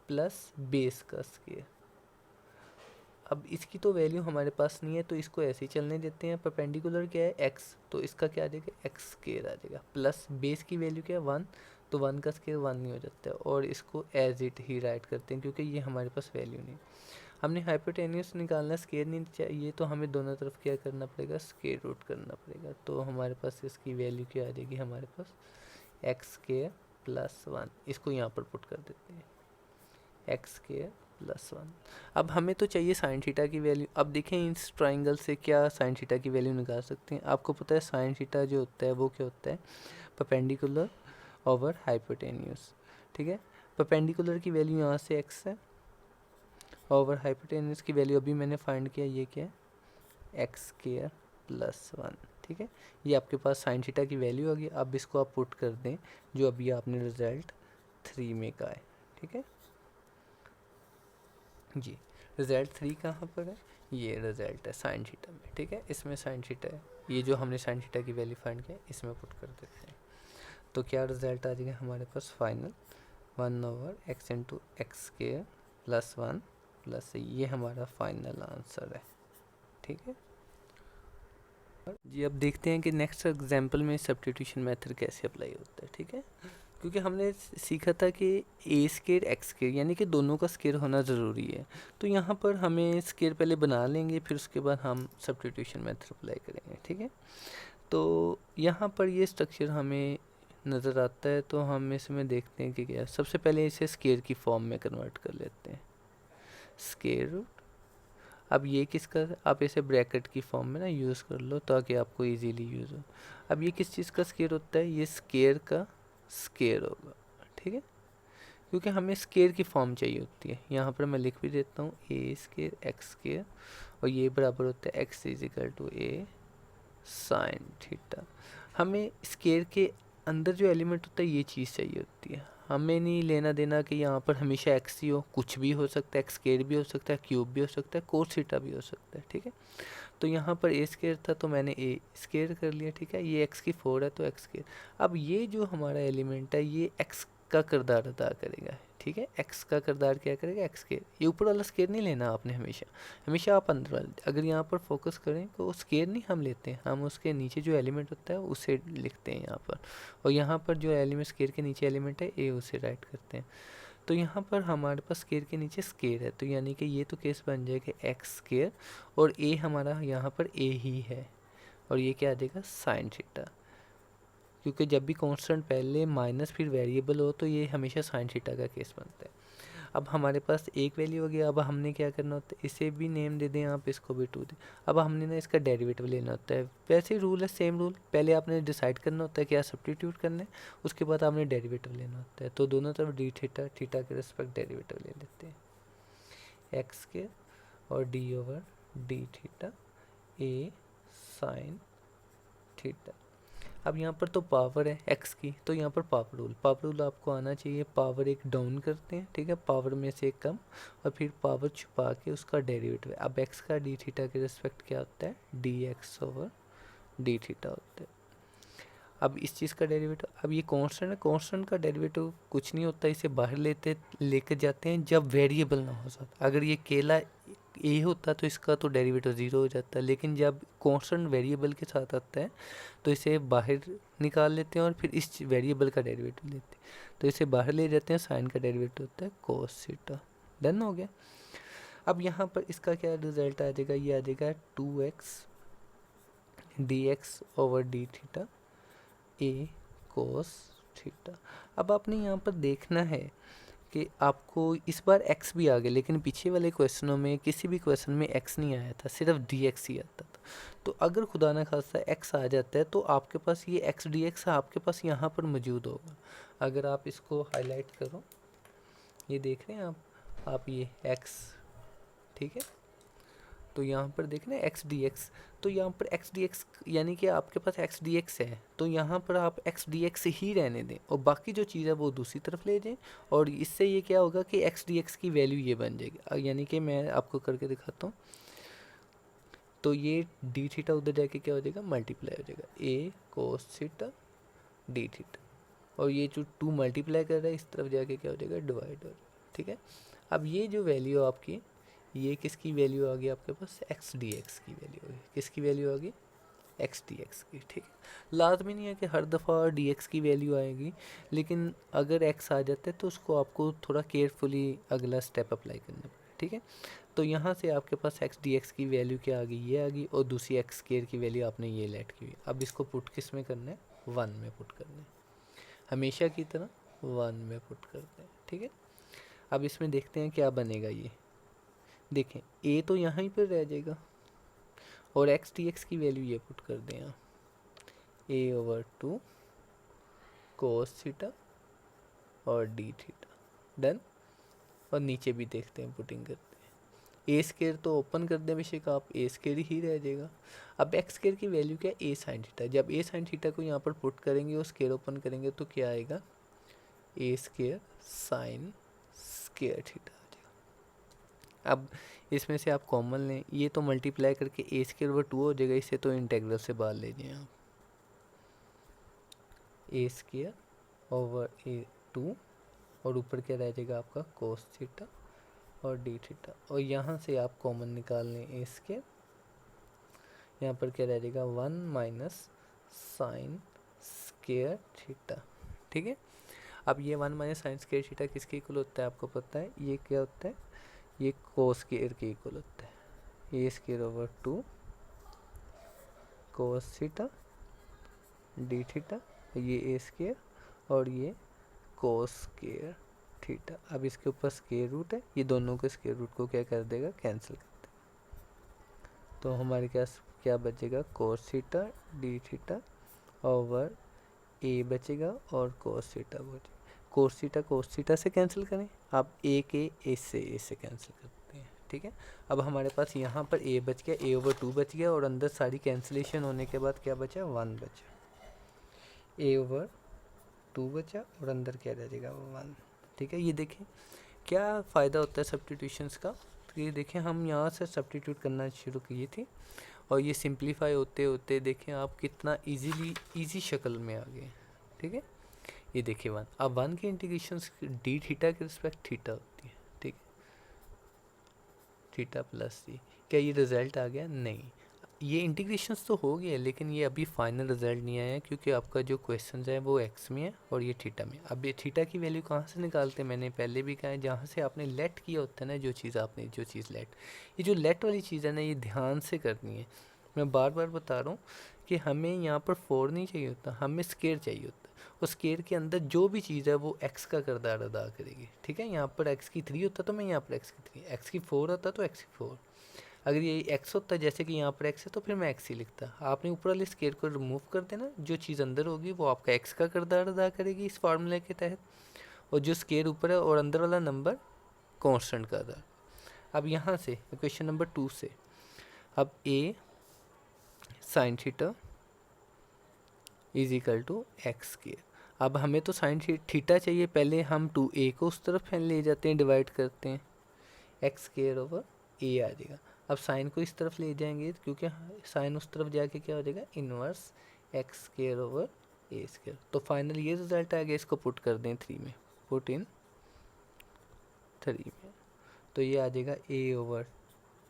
Speaker 1: प्लस बेस का स्क्वायर। अब इसकी तो वैल्यू हमारे पास नहीं है तो इसको ऐसे ही चलने देते हैं। परपेंडिकुलर क्या है x, तो इसका क्या आ जाएगा एक्स स्क्वायर आ जाएगा, प्लस बेस की वैल्यू क्या है 1, तो 1 का स्क्वायर 1 नहीं हो जाता है, और इसको एज इट ही राइट करते हैं क्योंकि ये हमारे पास वैल्यू नहीं। हमने हाइपोटेन्यूस निकालना, स्क्वायर नहीं चाहिए, तो हमें दोनों तरफ क्या करना पड़ेगा, स्क्वायर रूट करना पड़ेगा। तो हमारे पास इसकी वैल्यू क्या आ जाएगी, हमारे पास एक्स स्क्वायर प्लस 1, इसको यहाँ पर पुट कर देते हैं एक्स स्क्वायर प्लस 1। अब हमें तो चाहिए साइन थीटा की वैल्यू। अब देखें इस ट्राइंगल से क्या साइन थीटा की वैल्यू निकाल सकते हैं। आपको पता है साइन थीटा जो होता है वो क्या होता है, परपेंडिकुलर ओवर हाइपोटेन्यूस, ठीक है। परपेंडिकुलर की वैल्यू यहाँ से एक्स है, ओवर हाइपोटेन्यूस की वैल्यू अभी मैंने फाइंड किया, ये क्या है एक्स स्क्वायर प्लस 1, ठीक है। ये आपके पास साइन थीटा की वैल्यू आ गई। अब इसको आप पुट कर दें जो अभी आपने रिजल्ट 3 में का है, ठीक है जी। रिजल्ट 3 कहाँ पर है, ये रिजल्ट है साइन थीटा में, ठीक है। इसमें साइन थीटा है, ये जो हमने साइन थीटा की वैल्यू फाइंड किया इसमें पुट कर देते हैं। तो क्या रिजल्ट आ जाएगा हमारे पास final 1/x into x square plus 1 plus ये हमारा फाइनल आंसर है, ठीक है जी। अब देखते हैं कि नेक्स्ट एग्जांपल में सब्स्टिट्यूशन मेथड कैसे अप्लाई होता है, ठीक है। क्योंकि हमने सीखा था कि ए स्केयर एक्स स्केयर यानी कि दोनों का स्केयर होना ज़रूरी है। तो यहाँ पर हमें स्केयर पहले बना लेंगे, फिर उसके बाद हम सब्स्टिट्यूशन मेथड अप्लाई करेंगे, ठीक है। तो यहाँ पर ये स्ट्रक्चर हमें नज़र आता है, तो हम इसमें देखते हैं कि क्या, सबसे पहले इसे स्केयर की फॉर्म में कन्वर्ट कर लेते हैं, स्केयर रूट। अब ये किसका, आप इसे ब्रैकेट की फॉर्म में ना यूज़ कर लो ताकि आपको इजीली यूज़ हो। अब ये किस चीज़ का स्केयर होता है, ये स्केयर का स्केयर होगा, ठीक है। क्योंकि हमें स्केयर की फॉर्म चाहिए होती है, यहाँ पर मैं लिख भी देता हूँ ए स्केयर एक्स स्केयर, और ये बराबर होता है x is equal to a sine theta. हमें स्केयर के अंदर जो एलिमेंट होता है ये चीज़ चाहिए होती है, हमें नहीं लेना देना कि यहाँ पर हमेशा एक्स ही हो, कुछ भी हो सकता है, एक्स स्केयर भी हो सकता है, क्यूब भी हो सकता है, कोस थीटा भी हो सकता है, ठीक है। तो यहाँ पर ए स्केयर था तो मैंने ए स्केयर कर लिया, ठीक है। ये एक्स की 4 है तो एक्स स्केयर। अब ये जो हमारा एलिमेंट है ये एक्स का किरदार अदा करेगा, ठीक है। एक्स का किरदार क्या करेगा, एक्स स्केयर। ये ऊपर वाला स्केयर नहीं लेना आपने, हमेशा हमेशा आप अंदर वाले, अगर यहाँ पर फोकस करें तो स्केयर नहीं हम लेते हैं, हम उसके नीचे जो एलिमेंट होता है उसे लिखते हैं यहाँ पर, और यहाँ पर जो एलिमेंट स्केयर के नीचे एलिमेंट है ए उसे राइट करते हैं। तो यहाँ पर हमारे पास स्केयर के नीचे स्केयर है, तो यानी कि ये तो केस बन जाएगा एक्स स्केयर, और ए हमारा यहाँ पर ए ही है, और ये क्या आ जाएगा साइन थीटा। क्योंकि जब भी कांस्टेंट पहले माइनस फिर वेरिएबल हो तो ये हमेशा साइन थीटा का केस बनता है। अब हमारे पास एक वैल्यू हो गया, अब हमने क्या करना होता है, इसे भी नेम दे दें आप, इसको भी 2 दें। अब हमने ना इसका डेरिवेटिव लेना होता है, वैसे रूल है सेम रूल, पहले आपने डिसाइड करना होता है क्या सब्स्टिट्यूट करना है, उसके बाद आपने डेरिवेटिव लेना होता है। तो दोनों तरफ डी थीटा, थीटा के रिस्पेक्ट डेरिवेटिव ले लेते हैं, एक्स के और डी ओवर डी थीटा ए साइन थीटा। अब यहाँ पर तो पावर है एक्स की, तो यहाँ पर पावर रूल आपको आना चाहिए। पावर एक डाउन करते हैं, ठीक है, पावर में से एक कम, और फिर पावर छुपा के उसका डेरिवेटिव। अब एक्स का डी थीटा के रिस्पेक्ट क्या होता है, d x over d theta होता है। अब इस चीज़ का डेरिवेटिव, अब ये कांस्टेंट है, कांस्टेंट का डेरिवेटिव कुछ नहीं होता, इसे बाहर लेकर जाते हैं जब वेरिएबल ना हो साथ। अगर ये केला ए होता तो इसका तो डेरिवेटिव 0 हो जाता, लेकिन जब कांस्टेंट वेरिएबल के साथ आता है तो इसे बाहर निकाल लेते हैं और फिर इस वेरिएबल का डेरिवेटिव लेते हैं, तो इसे बाहर ले जाते हैं, साइन का डेरिवेटिव होता है कोस थीटा। डन हो गया। अब यहाँ पर इसका क्या रिजल्ट आ जाएगा, ये आ जाएगा 2x dx over d theta a cos theta. अब आपने यहाँ पर देखना है कि आपको इस बार x भी आ गया, लेकिन पीछे वाले क्वेश्चनों में किसी भी क्वेश्चन में x नहीं आया था, सिर्फ dx ही आता था। तो अगर खुदा ना खास्ता x आ जाता है तो आपके पास ये x dx आपके पास यहाँ पर मौजूद होगा। अगर आप इसको हाईलाइट करो, ये देख रहे हैं आप ये x, ठीक है। तो यहाँ पर देख रहे हैं एक्स डी एक्स, तो यहाँ पर एक्स डी एक्स यानी कि आपके पास एक्स डी एक्स है, तो यहाँ पर आप एक्स डी एक्स ही रहने दें और बाकी जो चीज़ है वो दूसरी तरफ ले जाएं, और इससे ये क्या होगा कि एक्स डी एक्स की वैल्यू ये बन जाएगी। यानी कि मैं आपको करके दिखाता हूँ, तो ये डी थीटा उधर जाके क्या हो जाएगा, मल्टीप्लाई हो जाएगा ए कोस थीटा डी थीटा, और ये जो 2 मल्टीप्लाई कर रहा है इस तरफ जाके क्या हो जाएगा, डिवाइड हो जाएगा, ठीक है। अब ये जो वैल्यू आपकी, ये किसकी वैल्यू आ गई आपके पास, एक्स डी एक्स की वैल्यू होगी, किसकी वैल्यू आ गई, एक्स डी एक्स की, ठीक है। लाजमी नहीं है कि हर दफ़ा डी एक्स की वैल्यू आएगी, लेकिन अगर एक्स आ जाता है तो उसको आपको थोड़ा केयरफुली अगला स्टेप अप्लाई करना पड़ेगा, ठीक है। तो यहाँ से आपके पास एक्स डी एक्स की वैल्यू क्या आ गई, ये आ गई, और दूसरी एक्स स्क्वायर की वैल्यू आपने ये लेट की हुई। अब इसको पुट किस में करना है, 1 में पुट करना है, हमेशा की तरह 1 में पुट करते हैं, ठीक है। अब इसमें देखते हैं क्या बनेगा। ये देखें a तो यहाँ ही पर रह जाएगा, और एक्स डी एक्स की वैल्यू ये पुट कर दें यहाँ, a ओवर 2 कोस थीटा और डी थीटा। डन। और नीचे भी देखते हैं, पुटिंग करते हैं। ए स्केयर तो ओपन कर दें बेशक आप, ए स्केयर ही रह जाएगा। अब एक्स स्केयर की वैल्यू क्या है, ए साइन थीटा। जब ए साइन थीटा को यहाँ पर पुट करेंगे और स्केयर ओपन करेंगे तो क्या आएगा, ए स्केयर साइन स्केयर थीटा आ जाएगा। अब इसमें से आप कॉमन लें, ये तो मल्टीप्लाई करके ए स्क्वायर ओवर 2 हो जाएगा, इसे तो इंटेग्रल से बाहर ले जाएं आप, ए स्क्वायर ओवर ए 2 और ऊपर क्या रह जाएगा आपका कोस थीटा और डी थीटा, और यहाँ से आप कॉमन निकाल लें ए स्क्वायर, यहाँ पर क्या रह जाएगा 1 माइनस साइन स्क्वायर थीटा। ठीक है, अब ये 1 माइनस साइन स्क्वायर थीटा किसके इक्वल होता है आपको पता है, ये क्या होता है, ये कोस स्क्वायर के इक्वल होता है, a square over 2 cos theta d theta, ये ए स्क्वायर और ये कोस स्क्वायर थीटा। अब इसके ऊपर स्क्वायर रूट है, ये दोनों के स्क्वायर रूट को क्या कर देगा, कैंसिल कर देगा, तो हमारे पास क्या बचेगा, cos theta d theta over a बचेगा और कोस थीटा बचेगा। कोस थीटा से कैंसिल करें, आप ए के ए से कैंसिल करते हैं। ठीक है, अब हमारे पास यहाँ पर ए बच गया, ए ओवर 2 बच गया और अंदर सारी कैंसिलेशन होने के बाद क्या बचा, 1 बचा, ए ओवर 2 बचा और अंदर क्या रह जाएगा 1। ठीक है, ये देखें क्या फ़ायदा होता है सब्स्टिट्यूशंस का, तो ये देखें हम यहाँ से सब्स्टिट्यूट करना शुरू किए थे और ये सिंप्लीफाई होते होते देखें आप कितना इजी शक्ल में आ गए। ठीक है, ये देखिए 1, अब 1 की इंटीग्रेशंस डी थीटा के रिस्पेक्ट थीटा होती है। ठीक है, थीटा प्लस सी, क्या ये रिज़ल्ट आ गया, नहीं, ये इंटीग्रेशंस तो हो गया लेकिन ये अभी फाइनल रिजल्ट नहीं आया क्योंकि आपका जो क्वेश्चन है वो एक्स में है और ये थीटा में। अब ये थीटा की वैल्यू कहाँ से निकालते हैं, मैंने पहले भी कहा है, जहाँ से आपने लेट किया होता है ना, जो चीज़ लेट, ये जो लेट वाली चीज़ है ना, ये ध्यान से करनी है। मैं बार बार बता रहा हूँ कि हमें यहाँ पर 4 नहीं चाहिए होता, हमें स्केयर चाहिए होता है, और स्केयर के अंदर जो भी चीज़ है वो एक्स का किरदार अदा करेगी। ठीक है, यहाँ पर एक्स की 3 होता तो मैं यहाँ पर एक्स की 3, एक्स की 4 होता तो एक्स की 4, अगर ये एक्स होता है जैसे कि यहाँ पर एक्स है तो फिर मैं एक्स ही लिखता। आपने ऊपर वाले स्केयर को रिमूव कर देना, जो चीज़ अंदर होगी वो आपका एक्स का किरदार अदा करेगी इस फार्मूले के तहत, और जो स्केयर ऊपर है और अंदर वाला नंबर कांस्टेंट का अदा। अब यहाँ से क्वेश्चन नंबर 2 से, अब a sine theta is equal to x square. अब हमें तो साइन थीटा चाहिए, पहले हम 2a को उस तरफ ले जाते हैं, डिवाइड करते हैं, एक्स स्केयर ओवर ए आ जाएगा। अब साइन को इस तरफ ले जाएंगे क्योंकि साइन उस तरफ जाके क्या हो जाएगा, इनवर्स एक्स स्केयर ओवर ए स्केयर। तो फाइनल ये रिजल्ट आ गया, इसको पुट कर दें 3 में, पुट इन 3 में, तो ये आ जाएगा ए ओवर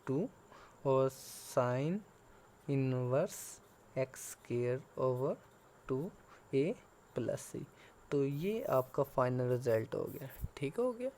Speaker 1: 2 और sign inverse x square over 2 ए प्लस सी, तो ये आपका फाइनल रिजल्ट हो गया। ठीक हो गया।